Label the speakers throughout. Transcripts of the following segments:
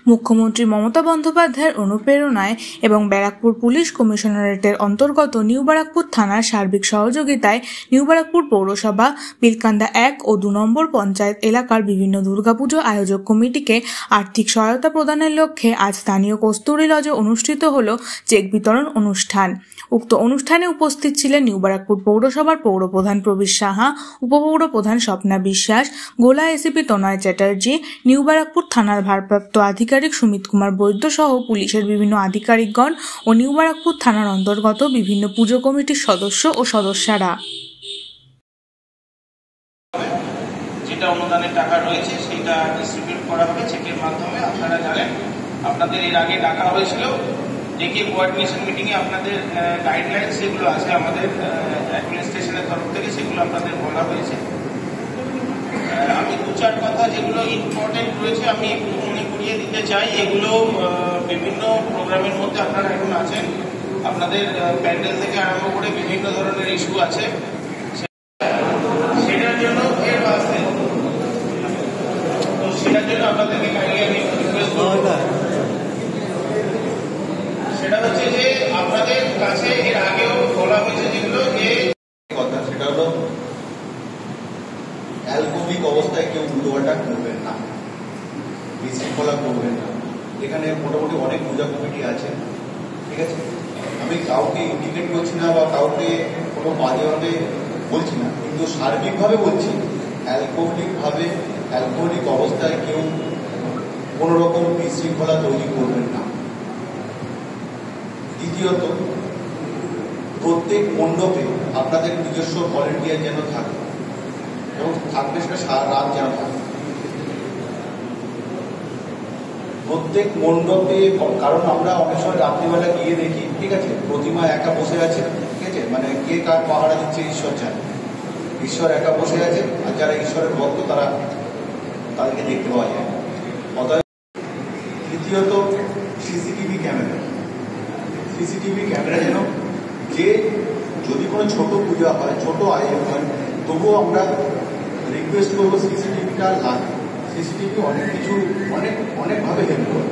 Speaker 1: মুখ্যমন্ত্রী মমতা বন্দ্যোপাধ্যায়ের অনুপ্রেরণায় এবং ব্যারাকপুর পুলিশ কমিশনারেটের অন্তর্গত নিউ ব্যারাকপুর থানার সার্বিক সহযোগিতায় নিউ ব্যারাকপুর পৌরসভা, বিলকান্দা 1 ও 2 নম্বর পঞ্চায়েত এলাকার বিভিন্ন দুর্গাপুজো আয়োজক কমিটিকে আর্থিক সহায়তা প্রদানের লক্ষ্যে আজ স্থানীয় কস্তুরী লজে অনুষ্ঠিত হল চেক বিতরণ অনুষ্ঠান। উক্ত অনুষ্ঠানে উপস্থিত ছিলেন নিউ ব্যারাকপুর পৌরসভার পৌরপ্রধান প্রবীর সাহা, উপপৌরপ্রধান স্বপ্না বিশ্বাস, গোলা এসিপি তনয় চ্যাটার্জি, নিউ ব্যারাকপুর থানার ভারপ্রাপ্ত আধিকারিক সুমিত কুমার বৈদ্য সহ পুলিশের বিভিন্ন আধিকারিকগণ ও নিউ ব্যারাকপুর থানার অন্তর্গত বিভিন্ন পুজো কমিটির সদস্য ও সদস্যরা।
Speaker 2: যেটা অনুদানের টাকা রয়েছে সেটা ডিস্ট্রিবিউট করা হবে চেকের মাধ্যমে। আপনারা জানেন আপনাদের এর আগে ডাকা হয়েছিল, ডেকে কোঅর্ডিনেশন মিটিংয়ে আপনাদের গাইডলাইন যেগুলো আছে আমাদের অ্যাডমিনিস্ট্রেশনের তরফ থেকে সেগুলো আপনাদের বলা হয়েছে। আমি 2-4 কথা যেগুলো ইম্পর্টেন্ট রয়েছে আমি একটু মনে করিয়ে দিতে চাই। এগুলো বিভিন্ন প্রোগ্রামের মধ্যে আপনারা এখন আছেন, আপনাদের প্যান্ডেল থেকে আরম্ভ করে বিভিন্ন ধরনের ইস্যু আছে, সেটার জন্য আপনাদেরকে কাইন্ডলি আমি রিকোয়েস্ট করব, সেটা হচ্ছে যে আপনাদের কাছে এর আগেও বলা হয়েছে যেগুলো যে
Speaker 3: কথা, সেটা হলো অ্যালকোহলিক অবস্থায় কেউ উল্টোপাল্টা করবেন না, বিশৃঙ্খলা করবেন না। এখানে মোটামুটি অনেক পূজা কমিটি আছে, ঠিক আছে। আমি কাউকে ইন্ডিকেট করছি না বা কাউকে কোনো বাজেভাবে বলছি না, কিন্তু সার্বিকভাবে বলছি অ্যালকোহলিক অবস্থায় কেউ কোনো রকম বিশৃঙ্খলা তৈরি করবেন না। দ্বিতীয়ত, প্রত্যেক মণ্ডপে আপনাদের নিজস্ব ভলেন্টিয়ার যেন থাকে এবং থাকবে, সেটা সারা রাত যেন থাকে প্রত্যেক মণ্ডপে। কারণ আমরা অনেক সময় রাত্রিবেলা গিয়ে দেখি, ঠিক আছে, প্রতিমা একা বসে আছে, ঠিক আছে, মানে কে কার পাহারা দিচ্ছে ঈশ্বর জানে। ঈশ্বর একা বসে আছে, আর যারা ঈশ্বরের ভক্ত তাদেরকে দেখতে পাওয়া যায়। অতএব তৃতীয়ত, সিসিটিভি ক্যামেরা যেন, যে যদি কোনো ছোট পূজা হয়, ছোট আয়োজন হয়, তবুও আমরা রিকোয়েস্ট করবো সিসিটিভিটা লাগে। সিসিটিভি অনেকভাবে হেল্প করে।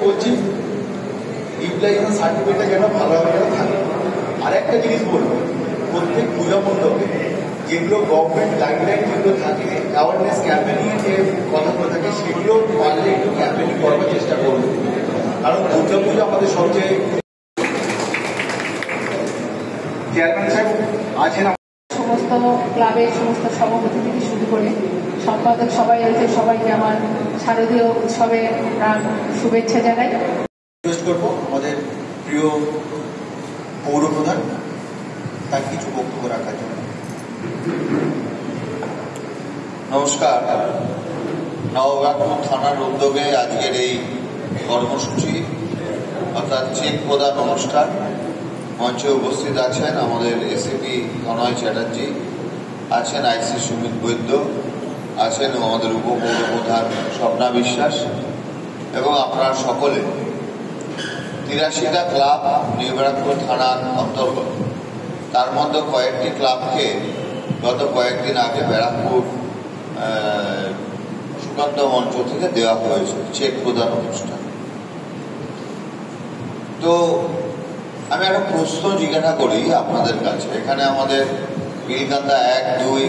Speaker 3: বলছি ইউটিলাইজেশন সার্টিফিকেটটা যেন ভালোভাবে থাকে। আর একটা জিনিস বলবো, প্রত্যেক পূজা মণ্ডপে যেগুলো গভর্নমেন্ট গাইডলাইন যেগুলো থাকে, অ্যাওয়ারনেস ক্যাম্পেনিং যে কথাগুলো থাকে, সেগুলো পারলে একটু ক্যাম্পেনিং করার চেষ্টা করবো। কারণ দুর্গা পুজো আমাদের সবচেয়ে, চেয়ারম্যান সাহেব আছেন,
Speaker 4: সমস্ত ক্লাবের সমস্ত সভাপতি থেকে শুরু করে সম্পাদক সবাই রয়েছে, সবাইকে আমার শারদীয় উৎসবে শুভেচ্ছা জানাই।
Speaker 3: রিকোয়েস্ট করবো আমাদের প্রিয় পৌরপ্রধান তার কিছু বক্তব্য রাখার জন্য।
Speaker 5: নমস্কার। নবব্যারাকপুর থানার উদ্যোগে আজকের এই কর্মসূচি অর্থাৎ চেক প্রদান অনুষ্ঠান। মঞ্চে উপস্থিত আছেন আমাদের এসিপি তনয় চ্যাটার্জি, আছেন আইসি সুমিত বৈদ্য, আছেন আমাদের উপপৌরপ্রধান স্বপ্না বিশ্বাস এবং আপনারা সকলে। 83টা ক্লাব নিউ ব্যারাকপুর থানার অন্তর্গত। তার মধ্যে কয়েকটি ক্লাবকে গত কয়েকদিন আগে ব্যারাকপুর সুকান্ত মঞ্চ থেকে দেওয়া হয়েছে চেক প্রদান অনুষ্ঠান। তো আমি একটা প্রশ্ন জিজ্ঞাসা করি আপনাদের কাছে। এখানে আমাদের বিলকান্দা 1, 2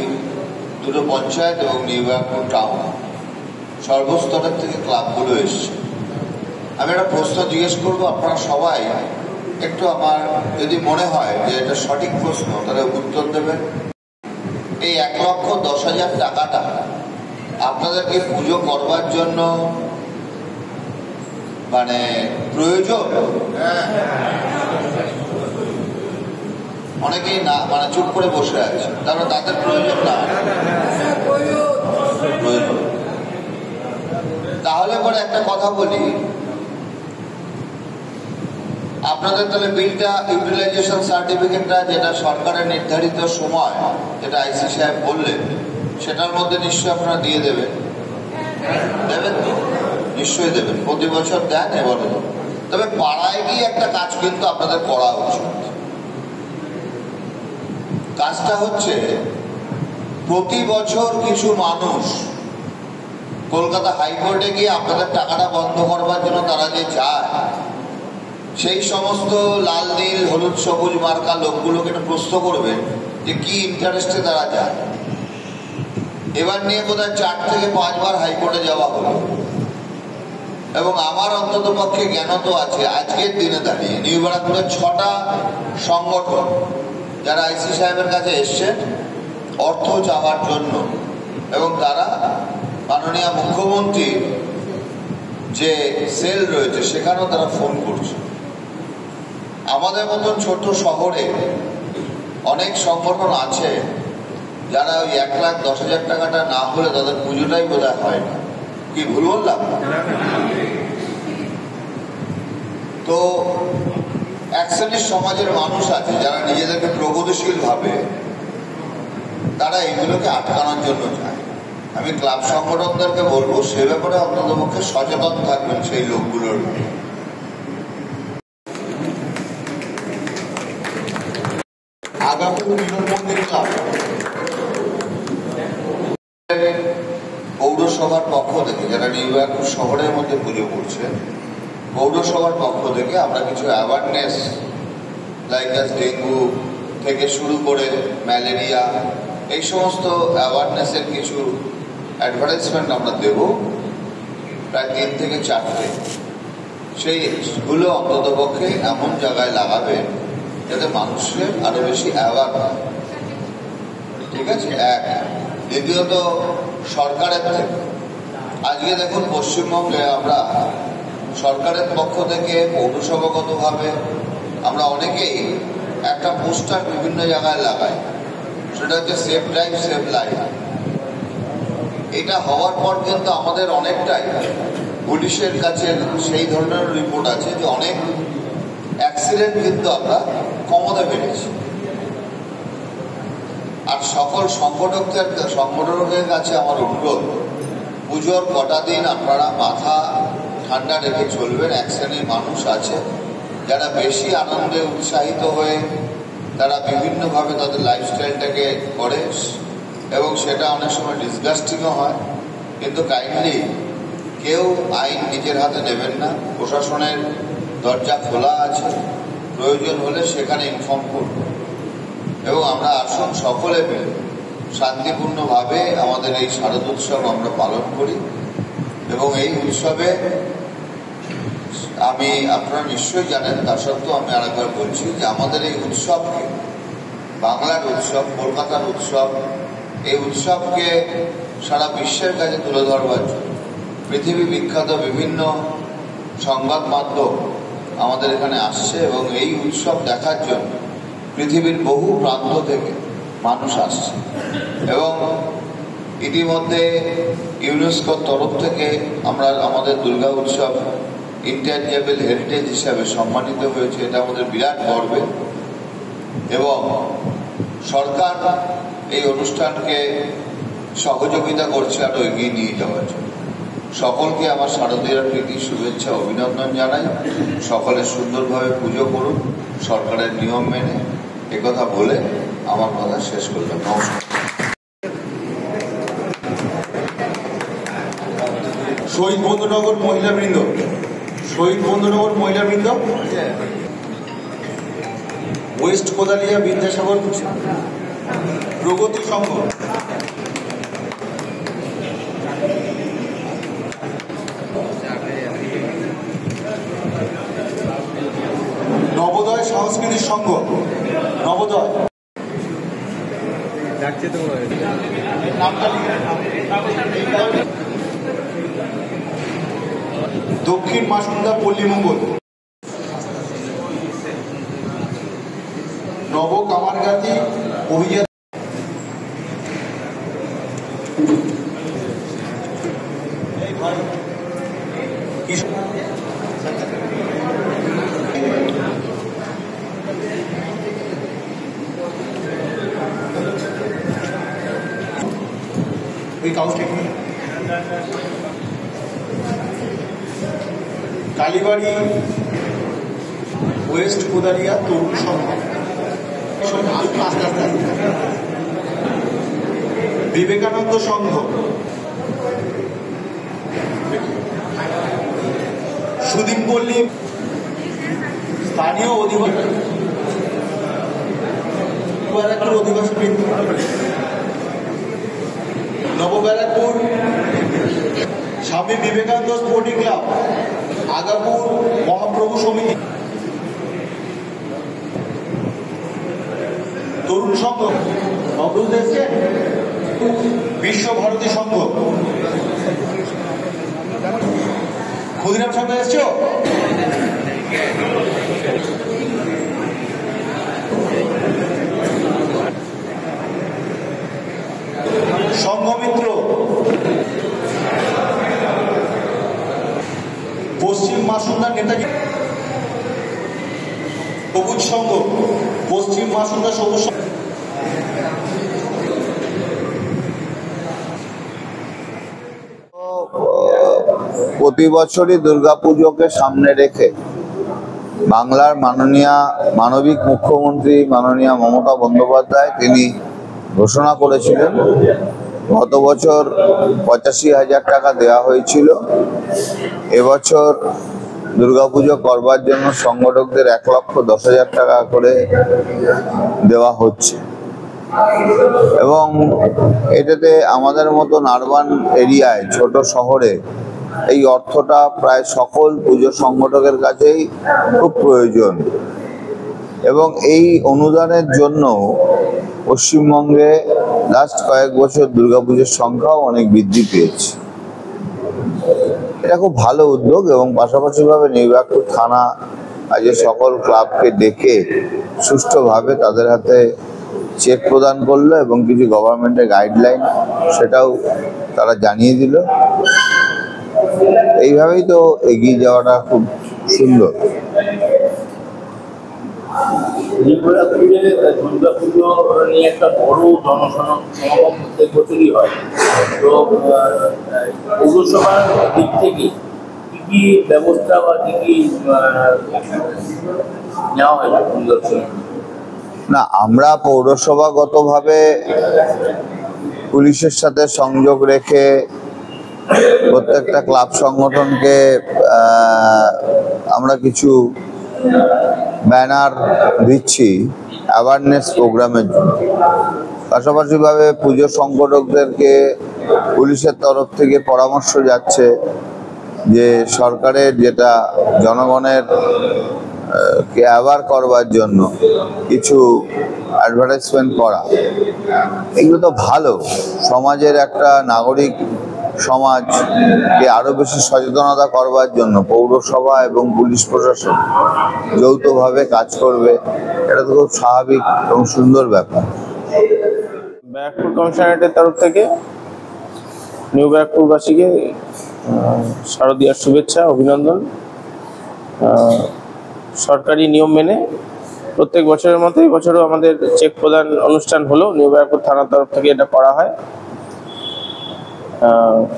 Speaker 5: দুটো পঞ্চায়েত এবং নিউ ব্যারাকপুর টাউন সর্বস্তরের থেকে ক্লাবগুলো এসছে। আমি একটা প্রশ্ন জিজ্ঞেস করবো, আপনারা সবাই একটু, আমার যদি মনে হয় যে এটা সঠিক প্রশ্ন তাহলে উত্তর দেবেন। এই 1,10,000 টাকাটা আপনাদেরকে পুজো করবার জন্য মানে প্রয়োজন? অনেকেই না, মানে চুপ করে বসে আছে, তারপরে তাদের প্রয়োজন না। প্রয়োজন। তাহলে পরে একটা কথা বলি, আপনাদের তাহলে বিলটা ইউটিলাইজেশন সার্টিফিকেটটা যেটা সরকারের নির্ধারিত সময়, যেটা আইসি সাহেব বললেন, সেটার মধ্যে নিশ্চয়ই আপনারা দিয়ে দেবেন। তো নিশ্চয়ই দেবেন, প্রতি বছর দেন, এবারে। তবে পাড়ায় গিয়ে একটা কাজ কিন্তু আপনাদের করা উচিত। কাজটা হচ্ছে প্রতি বছর কিছু মানুষ কলকাতা হাইকোর্টে গিয়ে আপনাদের টাকাটা বন্ধ করবার জন্য তারা যে যায়, সেই সমস্ত লাল নীল হলুদ সবুজ মার্কা লোকগুলোকে একটু প্রশ্ন করবেন যে কি ইন্টারেস্টে তারা যায়। এবার নিয়ে বোধহয় 4 থেকে 5 বার হাইকোর্টে যাওয়া হলো, এবং আমার অন্তত পক্ষে জ্ঞান তো আছে আজকের দিনে দাঁড়িয়ে নিউ ব্যারাকপুরের 6টা সংগঠন যারা আইসি সাহেবের কাছে এসছেন অর্থ চাওয়ার জন্য, এবং তারা মাননীয় মুখ্যমন্ত্রীর যে সেল রয়েছে সেখানেও তারা ফোন করছে। আমাদের মতন ছোট শহরে অনেক সংগঠন আছে যারা ওই 1,10,000 টাকাটা না হলে তাদের পুজোটাই বোধহয় হয় না। কি ভুল বললাম? তো এক শ্রেণীর সমাজের মানুষ আছে যারা নিজেদেরকে প্রগতিশীল ভাবে তারা এগুলোকে আটকানোর জন্য চায়। আমি ক্লাব সংগঠনদেরকে বলবো সে ব্যাপারে অন্ততপক্ষে সচেতন থাকবেন সেই লোকগুলোর।
Speaker 3: আগামী মিলন মন্দির ক্লাব
Speaker 5: পৌরসভার পক্ষ থেকে যারা নিউ ব্যারাকপুর শহরের মধ্যে পুজো করছে, পৌরসভার পক্ষ থেকে আমরা কিছু অ্যাওয়ারনেস লাইক ডেঙ্গু থেকে শুরু করে ম্যালেরিয়া, এই সমস্ত অ্যাওয়ারনেসের কিছু অ্যাডভার্টাইজমেন্ট আমরা দেব প্রায় 3 থেকে 4টে। সেইগুলো অন্তত পক্ষে এমন জায়গায় লাগাবে যাতে মানুষের আরো বেশি অ্যাওয়ার হয়। ঠিক আছে? এক। দ্বিতীয়ত সরকারের থেকে আজকে দেখুন পশ্চিমবঙ্গে আমরা সরকারের পক্ষ থেকে পৌরসভাগতভাবে আমরা অনেকেই একটা পোস্টার বিভিন্ন জায়গায় লাগাই, সেটা হচ্ছে সেফ ড্রাইভ সেভ লাইফ। এটা হওয়ার পর কিন্তু আমাদের অনেকটাই পুলিশের কাছে সেই ধরনের রিপোর্ট আছে যে অনেক অ্যাক্সিডেন্ট কিন্তু আমরা কমাতে পেরেছি। আর সকল সংগঠকের কাছে আমার অনুরোধ, পুজোর কটা দিন আপনারা মাথা ঠান্ডা রেখে চলবেন। এক শ্রেণীর মানুষ আছে যারা বেশি আনন্দে উৎসাহিত হয়ে তারা বিভিন্নভাবে তাদের লাইফস্টাইলটাকে করে, এবং সেটা অনেক সময় ডিসগাস্টিংও হয়। কিন্তু কাইন্ডলি কেউ আইন নিজের হাতে নেবেন না, প্রশাসনের দরজা খোলা আছে, প্রয়োজন হলে সেখানে ইনফর্ম করব। এবং আমরা আসুন সকলে মিলে শান্তিপূর্ণভাবে আমাদের এই শারদোৎসব আমরা পালন করি। এবং এই উৎসবে আমি আপনারা নিশ্চয়ই জানেন, তা সত্ত্বেও আমি আরেকবার বলছি যে আমাদের এই উৎসবকে, বাংলার উৎসব, কলকাতার উৎসব, এই উৎসবকে সারা বিশ্বের কাছে তুলে ধরবার জন্য পৃথিবী বিখ্যাত বিভিন্ন সংবাদ মাধ্যম আমাদের এখানে আসছে, এবং এই উৎসব দেখার জন্য পৃথিবীর বহু প্রান্ত থেকে মানুষ আসছে। এবং ইতিমধ্যে ইউনেস্কোর তরফ থেকে আমরা আমাদের দুর্গা উৎসব ইনট্যাঞ্জেবল হেরিটেজ হিসাবে সম্মানিত হয়েছে। এটা আমাদের বিরাট গর্বের, এবং সরকার এই অনুষ্ঠানকে সহযোগিতা করছে আরো এগিয়ে নিয়ে যাওয়ার জন্য। সকলকে আমার শারদীয়ার প্রীতি শুভেচ্ছা অভিনন্দন জানাই। সকলে সুন্দরভাবে পুজো করুন সরকারের নিয়ম মেনে, একথা বলে আমার কথা শেষ করলাম। নমস্কার।
Speaker 3: শহীদ বন্ধুনগর মহিলাবৃন্দ, শহীদ বন্ধুনগর মহিলাবৃন্দ, ওয়েস্ট কোদালিয়া বিদ্যাসাগর প্রগতি সংঘ, নবোদয় সংস্কৃতি সংঘ, নবোদয়, দক্ষিণ মাসুন্দা পল্লী মঙ্গল, নব কামারগাতি অভিজাত, কালীবাড়ি ওয়েস্ট কোদালিয়া তরুণ সংঘ, বিবেকানন্দ সংঘ, কমিটি, সুদীপ পল্লী স্থানীয় অধিবাসী বৃন্দ, নবব্যারাকপুর স্বামী বিবেকানন্দ স্পোর্টিং ক্লাব, আগাপুর মহাপ্রভু সমিতি, তরুণ সংঘ, বিশ্বভারতী সংঘ, ক্ষুদিরাম সংঘ এসছো, সংঘমিত্র, পশ্চিম মাসুন্দা নেতাজি, সবুজ সংঘ, পশ্চিম মাসুন্দা সবুজ সংঘ।
Speaker 5: প্রতি বছরই দুর্গাপুজোকে সামনে রেখে বাংলার মানবিক মুখ্যমন্ত্রী মাননীয়া মমতা বন্দ্যোপাধ্যায় তিনি ঘোষণা করেছিলেন গত বছর 85,000 টাকা দেওয়া হয়েছিল। এবছর দুর্গাপুজো করবার জন্য সংগঠকদের 1,10,000 টাকা করে দেওয়া হচ্ছে এবং এটাতে আমাদের মতন আরবান এরিয়ায় ছোট শহরে এই অর্থটা প্রায় সকল পুজো সংগঠকের কাছেই খুব প্রয়োজন এবং এই অনুদানের জন্য পশ্চিমবঙ্গে লাস্ট কয়েক বছর দুর্গাপুজোর সংখ্যাও অনেক বৃদ্ধি পেয়েছে। এটা খুব ভালো উদ্যোগ এবং পাশাপাশিভাবে নিউ ব্যারাকপুর থানা আজ সকল ক্লাবকে ডেকে সুষ্ঠুভাবে তাদের হাতে চেক প্রদান করলো এবং কিছু গভর্নমেন্টের গাইডলাইন সেটাও তারা জানিয়ে দিল। এইভাবেই তো এগিয়ে যাওয়াটা খুব সুন্দর।
Speaker 6: দুর্গাপুজো নিয়ে একটা বড় জনসমাগম প্রত্যেক বছরই হয়, তো পৌরসভার দিক থেকে কি কি ব্যবস্থা বা কি কি নেওয়া হয় পরিদর্শনে?
Speaker 5: না, আমরা পৌরসভাগতভাবে পুলিশের সাথে সংযোগ রেখে প্রত্যেকটা ক্লাব সংগঠনকে আমরা কিছু ব্যানার দিচ্ছি অ্যাওয়ারনেস প্রোগ্রামের জন্য। পাশাপাশিভাবে পুজো সংগঠকদেরকে পুলিশের তরফ থেকে পরামর্শ যাচ্ছে যে সরকারের যেটা জনগণের কে অ্যাওয়ার করবার জন্য কিছু অ্যাডভার্টাইজমেন্ট করা, এগুলো তো ভালো। সমাজের একটা নাগরিক সমাজকে আরো বেশি সচেতনতা করবার জন্য পৌরসভা এবং পুলিশ প্রশাসন যৌথভাবে কাজ করবে, এটা তো খুব স্বাভাবিক এবং সুন্দর ব্যাপার।
Speaker 7: ব্যারাকপুর কমিশনারেটের তরফ থেকে নিউ ব্যারাকপুরবাসীকে শারদীয়ার শুভেচ্ছা, অভিনন্দন। সরকারি নিয়ম মেনে প্রত্যেক বছরের মতো এই বছরও আমাদের চেক প্রদান অনুষ্ঠান হলো, নিউ ব্যারাকপুর থানার তরফ থেকে এটা করা হয়।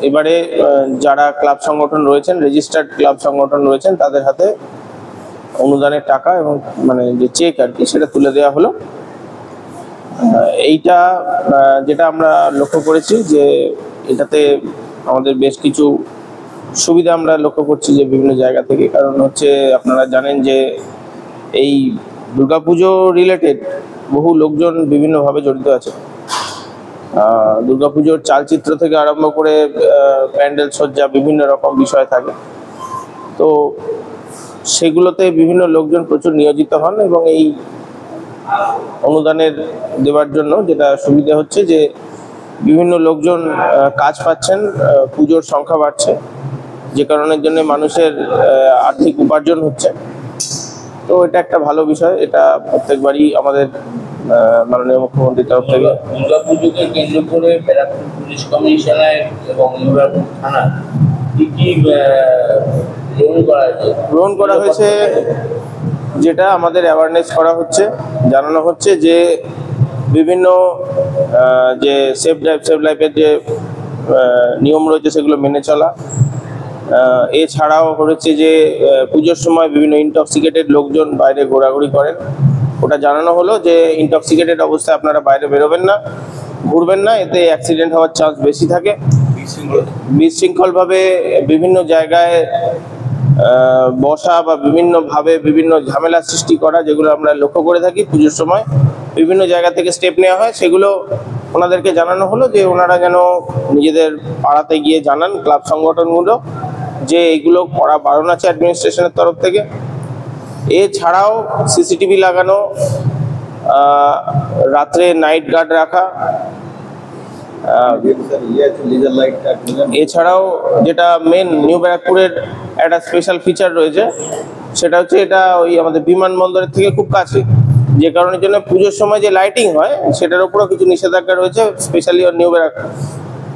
Speaker 7: এবারে যারা ক্লাব সংগঠন রয়েছেন, রেজিস্টার্ড ক্লাব সংগঠন রয়েছেন, তাদের হাতে অনুদানের টাকা এবং মানে যে চেক আর কি সেটা তুলে দেওয়া হলো। এইটা যেটা আমরা লক্ষ্য করেছি যে এটাতে আমাদের বেশ কিছু সুবিধা আমরা লক্ষ্য করছি যে বিভিন্ন জায়গা থেকে। কারণ হচ্ছে আপনারা জানেন যে এই দুর্গাপুজো রিলেটেড বহু লোকজন বিভিন্নভাবে জড়িত আছে। দুর্গাপুজোর চালচিত্র থেকে আরম্ভ করে প্যান্ডেল সজ্জা বিভিন্ন রকম বিষয় থাকে, তো সেগুলোতে বিভিন্ন লোকজন প্রচুর নিয়োজিত হন এবং এই অনুদানের দেওয়ার জন্য যেটা সুবিধা হচ্ছে যে বিভিন্ন লোকজন কাজ পাচ্ছেন, পুজোর সংখ্যা বাড়ছে, যে কারণের জন্য মানুষের আর্থিক উপার্জন হচ্ছে। তো এটা একটা ভালো বিষয়, এটা প্রত্যেকবারই আমাদের মাননীয় মুখ্যমন্ত্রীর তরফ থেকে।
Speaker 6: দুর্গাপুজোকে কেন্দ্র করে ব্যারাকপুর পুলিশ কমিশনার এবং নিউ ব্যারাকপুর থানা কি কি
Speaker 7: গ্রহণ করা হয়েছে, যেটা আমাদের অ্যাওয়ারনেস করা হচ্ছে, জানানো হচ্ছে যে বিভিন্ন যে সেফ লাইফের যে নিয়ম রয়েছে সেগুলো মেনে চলা। এছাড়াও হচ্ছে যে পুজোর সময় বিভিন্ন ইনটক্সিকেটেড লোকজন বাইরে ঘোরাঘুরি করেন, ওটা জানানো হলো যে ইনটক্সিকেটেড অবস্থায় আপনারা বাইরে বেরোবেন না, ঘুরবেন না, এতে অ্যাক্সিডেন্ট হওয়ার চান্স বেশি থাকে। বিশৃঙ্খলভাবে বিভিন্ন জায়গায় বসা বা বিভিন্নভাবে বিভিন্ন ঝামেলা সৃষ্টি করা, যেগুলো আমরা লক্ষ্য করে থাকি পুজোর সময় বিভিন্ন জায়গা থেকে স্টেপ নেওয়া হয়, সেগুলো ওনাদেরকে জানানো হলো যে ওনারা যেন নিজেদের পাড়াতে গিয়ে জানান ক্লাব সংগঠনগুলো যে এইগুলো করা বারণ আছে অ্যাডমিনিস্ট্রেশনের তরফ থেকে। এছাড়াও সিসিটিভি লাগানো, রাত্রে নাইট গার্ড রাখা, এছাড়াও যেটা মেন নিউ ব্যারাকপুরের একটা স্পেশাল ফিচার রয়েছে সেটা হচ্ছে এটা ওই আমাদের বিমানবন্দরের থেকে খুব কাছে, যে কারণের জন্য পুজোর সময় যে লাইটিং হয় সেটার উপরও কিছু নিষেধাজ্ঞা রয়েছে স্পেশালি নিউ ব্যারাকপুর।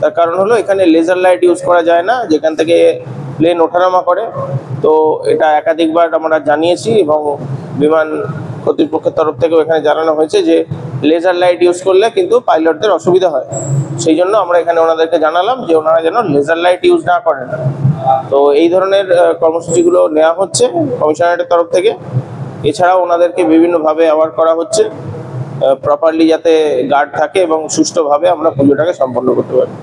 Speaker 7: তার কারণ হলো এখানে লেজার লাইট ইউজ করা যায় না যেখান থেকে প্লেন ওঠানামা করে। তো এটা একাধিকবার আমরা জানিয়েছি এবং বিমান কর্তৃপক্ষের তরফ থেকেও এখানে জানানো হয়েছে যে লেজার লাইট ইউজ করলে কিন্তু পাইলটদের অসুবিধা হয়, সেই জন্য আমরা এখানে ওনাদেরকে জানালাম যে ওনারা যেন লেজার লাইট ইউজ না করেন। তো এই ধরনের কর্মসূচিগুলো নেওয়া হচ্ছে কমিশনারেটের তরফ থেকে। এছাড়াও ওনাদেরকে বিভিন্নভাবে অ্যাওয়ার্ড করা হচ্ছে প্রপারলি যাতে গার্ড থাকে এবং সুষ্ঠুভাবে আমরা পুজোটাকে সম্পন্ন করতে পারি।